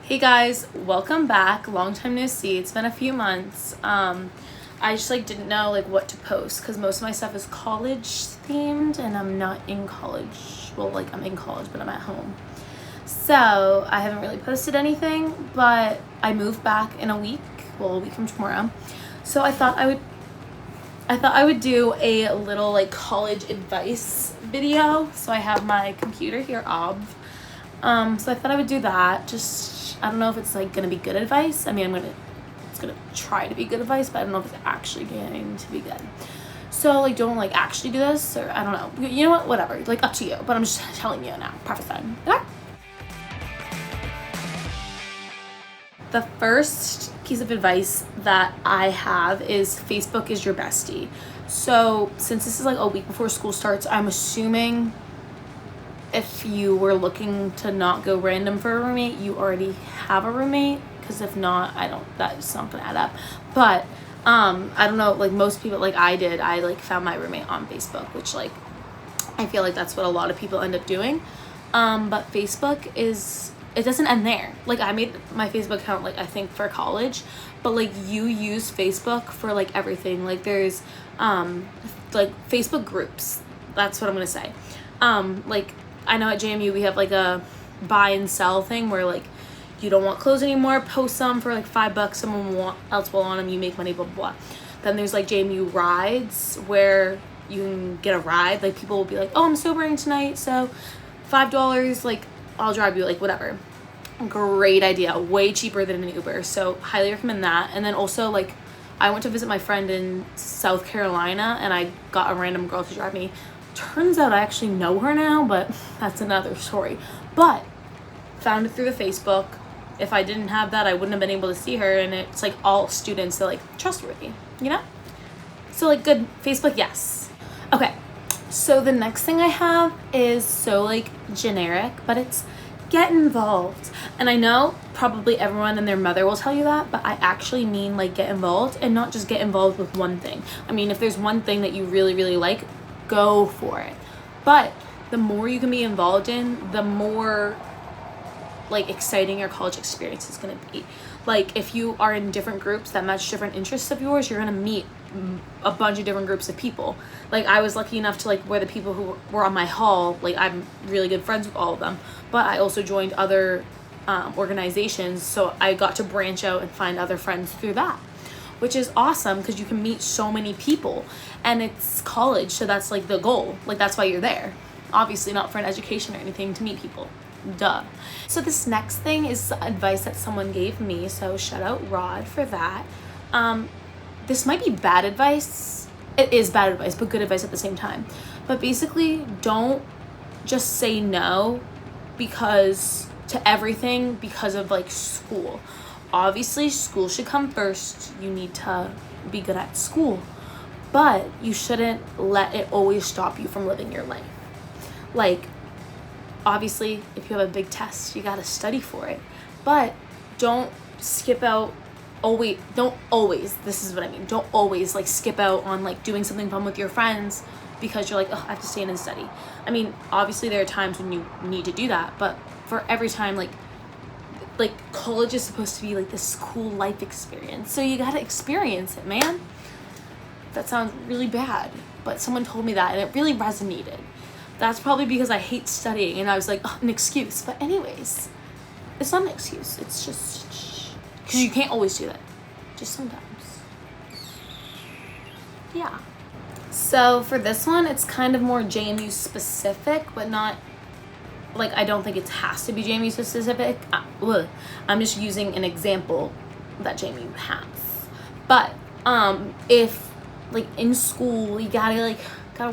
Hey guys, welcome back. Long time no see. It's been a few months. I just didn't know what to post because most of my stuff is college themed and I'm not in college. Well, I'm in college, but I'm at home. So I haven't really posted anything, but I moved back in a week. Well, a week from tomorrow. So I thought I would do a little college advice video. So I have my computer here, so I thought I would do that. I don't know if it's gonna be good advice. I mean, it's gonna try to be good advice, but I don't know if it's actually going to be good. So don't actually do this, or I don't know. You know what? Whatever. Up to you. But I'm just telling you now. Prophesying. Okay. The first piece of advice that I have is Facebook is your bestie. So since this is a week before school starts, I'm assuming if you were looking to not go random for a roommate, you already have a roommate, because if not, that's not gonna add up. But I don't know, most people, I did, I found my roommate on Facebook, which I feel that's what a lot of people end up doing. But Facebook it doesn't end there. I made my Facebook account I think for college, but you use Facebook for everything. There's Facebook groups. That's what I'm gonna say. I know at JMU we have a buy and sell thing where you don't want clothes anymore, post them for $5, someone else will want them, you make money, blah blah blah. Then there's JMU rides where you can get a ride. People will be oh, I'm sobering tonight, so $5, I'll drive you, whatever. Great idea, way cheaper than an Uber, so highly recommend that. And then also I went to visit my friend in South Carolina and I got a random girl to drive me. Turns out I actually know her now, but that's another story. But found it through the Facebook. If I didn't have that, I wouldn't have been able to see her, and it's all students that trustworthy, you know? So good Facebook, yes. Okay, so the next thing I have is so generic, but it's get involved. And I know probably everyone and their mother will tell you that, but I actually mean get involved, and not just get involved with one thing. I mean, if there's one thing that you really, really like, go for it. But the more you can be involved in, the more exciting your college experience is going to be. If you are in different groups that match different interests of yours, you're going to meet a bunch of different groups of people. I was lucky enough to where the people who were on my hall, I'm really good friends with all of them, but I also joined other organizations, so I got to branch out and find other friends through that, which is awesome because you can meet so many people, and it's college, so that's the goal. That's why you're there. Obviously not for an education or anything, to meet people. Duh. So this next thing is advice that someone gave me, so shout out Rod for that. This might be bad advice. It is bad advice, but good advice at the same time. But basically, don't just say no to everything because of school. Obviously, school should come first. You need to be good at school, but you shouldn't let it always stop you from living your life. Obviously, if you have a big test, you gotta study for it, but don't skip out. Don't always skip out on doing something fun with your friends because you're I have to stay in and study. I mean, obviously there are times when you need to do that, but for every time, college is supposed to be this cool life experience, so you gotta experience it, man. That sounds really bad, but someone told me that and it really resonated. That's probably because I hate studying and I was an excuse. But anyways, it's not an excuse. It's just because you can't always do that. Just sometimes. Yeah. So for this one, it's kind of more JMU specific, but not I don't think it has to be JMU specific. I'm just using an example that JMU has. But if in school you gotta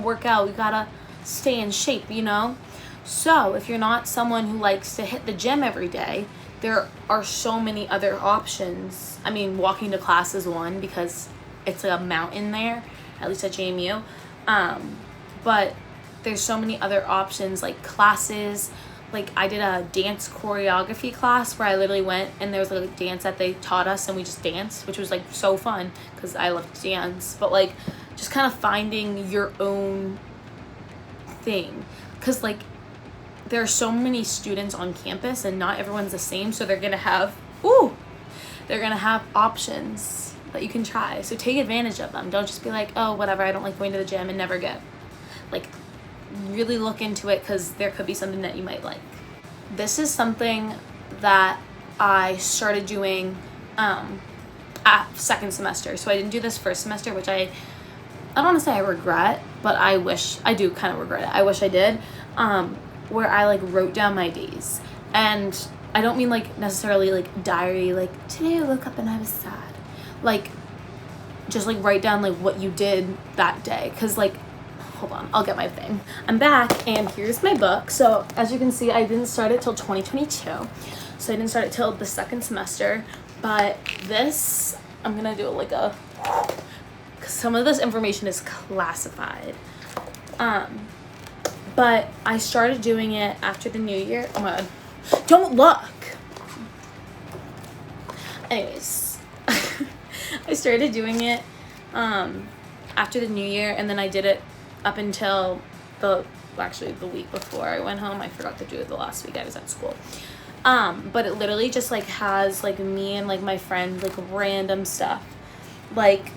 work out, you gotta stay in shape, you know? So if you're not someone who likes to hit the gym every day, there are so many other options. I mean, walking to class is one because it's a mountain there, at least at JMU. But there's so many other options, classes. I did a dance choreography class where I literally went and there was a dance that they taught us and we just danced, which was so fun because I love to dance. But just kind of finding your own thing, because there are so many students on campus and not everyone's the same, so they're gonna have options that you can try. So take advantage of them. Don't just be like, oh, whatever, I don't like going to the gym, and never go. Like, really look into it, because there could be something that you might like. This is something that I started doing at second semester. So I didn't do this first semester, which I don't want to say I regret, but I do kind of regret it. I wish I did, where I like wrote down my days. And I don't mean like necessarily like diary, like today I woke up and I was sad. Like, just like write down like what you did that day. Cause like, hold on, I'll get my thing. I'm back, and here's my book. So as you can see, I didn't start it till 2022. So I didn't start it till the second semester. But this, I'm gonna do like a, cause some of this information is classified. But I started doing it after the new year. Oh my God, don't look. Anyways, I started doing it after the new year, and then I did it up until the week before I went home. I forgot to do it the last week I was at school. But it literally just like has like me and like my friends, like random stuff. Like,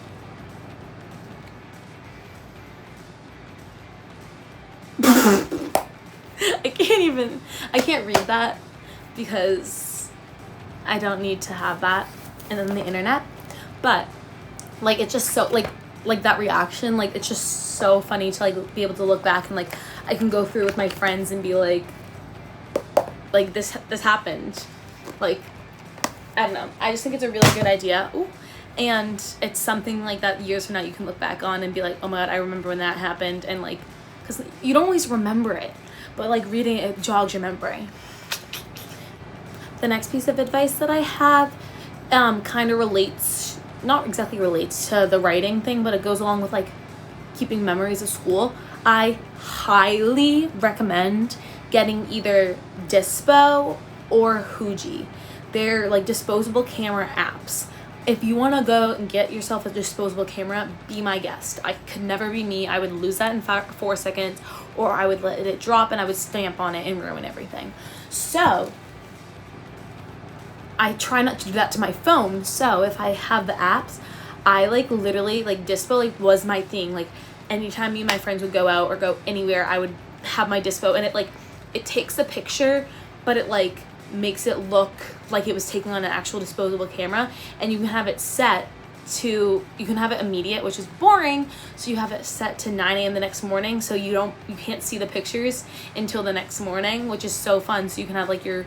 I can't read that because I don't need to have that and then the internet. But like, it's just so like that reaction, like it's just so funny to like be able to look back, and like I can go through with my friends and be like this happened. Like, I don't know, I just think it's a really good idea. Ooh. And it's something like that years from now you can look back on and be like, oh my God, I remember when that happened. And like, because you don't always remember it, but like reading it jogs your memory. The next piece of advice that I have kind of relates, not exactly relates to the writing thing, but it goes along with like keeping memories of school. I highly recommend getting either Dispo or Huji. They're like disposable camera apps. If you want to go and get yourself a disposable camera, be my guest. I could never be me. I would lose that in 4 seconds, or I would let it drop and I would stamp on it and ruin everything. So I try not to do that to my phone. So if I have the apps, I like literally like Dispo like was my thing. Like anytime me and my friends would go out or go anywhere, I would have my Dispo, and it takes the picture, but it like makes it look like it was taken on an actual disposable camera. And you can have it you can have it immediate, which is boring. So you have it set to 9 a.m. the next morning, so you can't see the pictures until the next morning, which is so fun. So you can have like your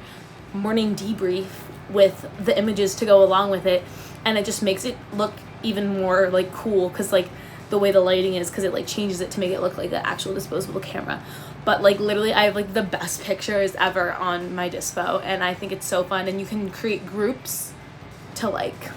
morning debrief with the images to go along with it, and it just makes it look even more like cool, because like the way the lighting is, because it like changes it to make it look like an actual disposable camera. But like literally I have like the best pictures ever on my Dispo, and I think it's so fun. And you can create groups to like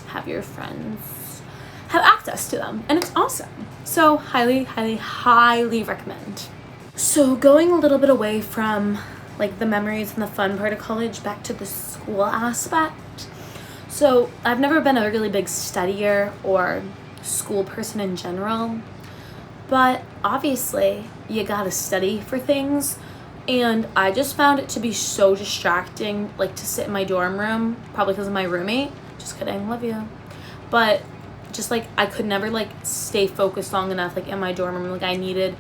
have your friends have access to them, and it's awesome. So highly, highly, highly recommend. So going a little bit away from like the memories and the fun part of college, back to the school aspect. So I've never been a really big studier or school person in general, but obviously you gotta study for things. And I just found it to be so distracting, like to sit in my dorm room, probably because of my roommate. Just kidding, love you. But just like I could never like stay focused long enough like in my dorm room. Like I needed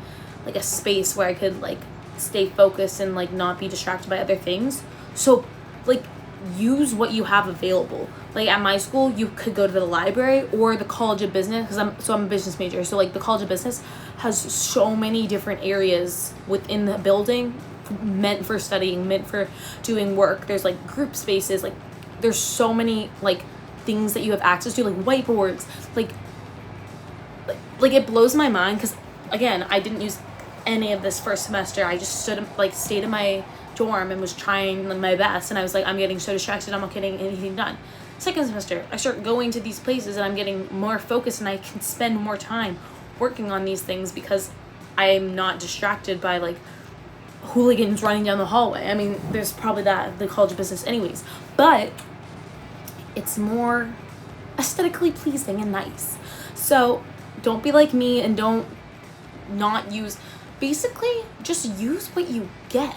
like a space where I could like stay focused and like not be distracted by other things. So like use what you have available. Like at my school, you could go to the library or the College of Business, because I'm a business major. So like the College of Business has so many different areas within the building meant for studying, meant for doing work. There's like group spaces, like there's so many like things that you have access to, like whiteboards. Like it blows my mind, because again, I didn't use any of this first semester. I just stayed in my dorm and was trying my best, and I was like, I'm getting so distracted, I'm not getting anything done. Second semester, I start going to these places and I'm getting more focused, and I can spend more time working on these things because I'm not distracted by like hooligans running down the hallway. I mean, there's probably that at the College of Business anyways, but it's more aesthetically pleasing and nice. So don't be like me and don't not use, basically just use what you get.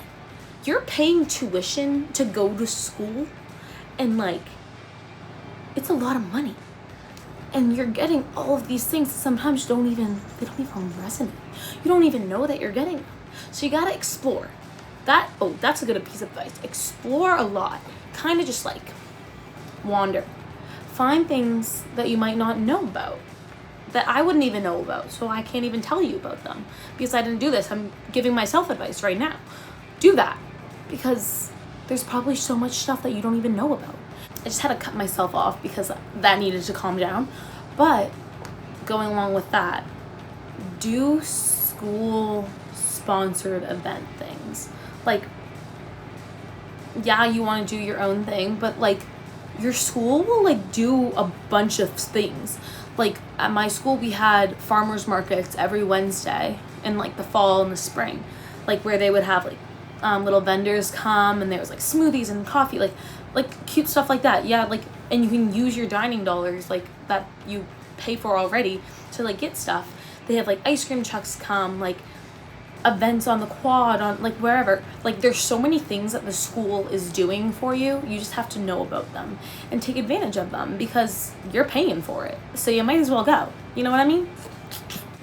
You're paying tuition to go to school, and like, it's a lot of money. And you're getting all of these things that sometimes they don't even resonate. You don't even know that you're getting them. So you gotta explore. That's a good piece of advice. Explore a lot. Kind of just like wander. Find things that you might not know about, that I wouldn't even know about, so I can't even tell you about them because I didn't do this. I'm giving myself advice right now. Do that, because there's probably so much stuff that you don't even know about. I just had to cut myself off because that needed to calm down. But going along with that, do school sponsored event things. Like, yeah, you want to do your own thing, but like, your school will like do a bunch of things. Like at my school, we had farmers markets every Wednesday in like the fall and the spring, like where they would have like little vendors come, and there was like smoothies and coffee, like cute stuff like that. Yeah, like, and you can use your dining dollars like that you pay for already to like get stuff. They have like ice cream trucks come, like events on the quad, on like wherever. Like, there's so many things that the school is doing for you. You just have to know about them and take advantage of them because you're paying for it, so you might as well go. You know what I mean?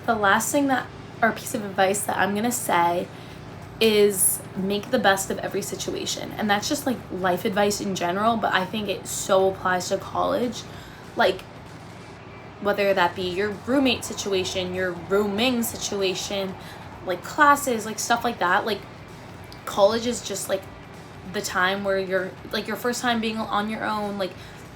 The last thing that, or piece of advice that I'm gonna say, is make the best of every situation. And that's just like life advice in general, but I think it so applies to college. Like, whether that be your roommate situation, your rooming situation, like classes, like stuff like that. Like, college is just like the time where you're like your first time being on your own. Like,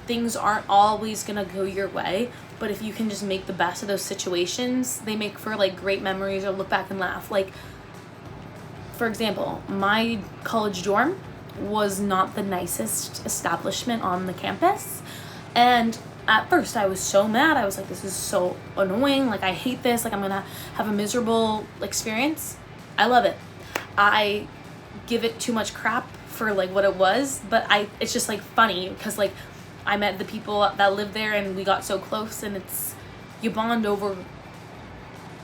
things aren't always gonna go your way, but if you can just make the best of those situations, they make for like great memories, or look back and laugh. Like, for example, my college dorm was not the nicest establishment on the campus, and at first I was so mad. I was like, this is so annoying. Like, I hate this. Like, I'm gonna have a miserable experience. I love it. I give it too much crap for like what it was, but it's just like funny because like I met the people that live there and we got so close, and you bond over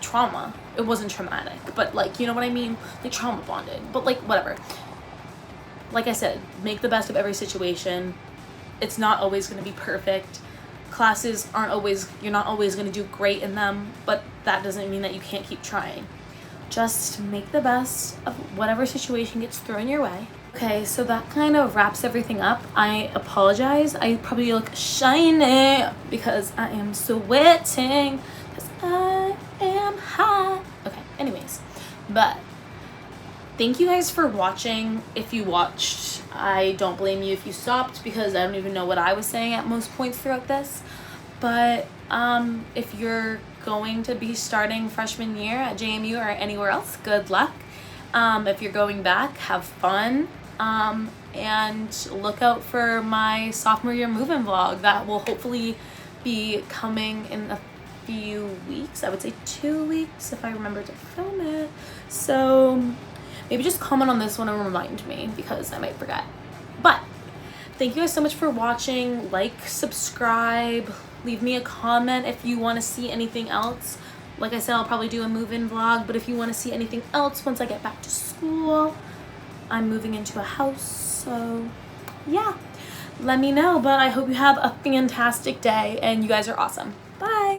trauma. It wasn't traumatic, but like, you know what I mean? Like, trauma bonded, but like, whatever. Like I said, make the best of every situation. It's not always going to be perfect. Classes you're not always going to do great in them, but that doesn't mean that you can't keep trying. Just make the best of whatever situation gets thrown your way. Okay, so that kind of wraps everything up. I apologize. I probably look shiny because I am sweating because I am hot. Okay, anyways, but thank you guys for watching. If you watched, I don't blame you if you stopped, because I don't even know what I was saying at most points throughout this. But if you're going to be starting freshman year at JMU or anywhere else, good luck. If you're going back, have fun. And look out for my sophomore year move-in vlog that will hopefully be coming in a few weeks. I would say 2 weeks if I remember to film it. So maybe just comment on this one and remind me, because I might forget. But thank you guys so much for watching. Like, subscribe, leave me a comment if you want to see anything else. Like I said, I'll probably do a move-in vlog, but if you want to see anything else once I get back to school, I'm moving into a house, so yeah, let me know. But I hope you have a fantastic day and you guys are awesome. Bye.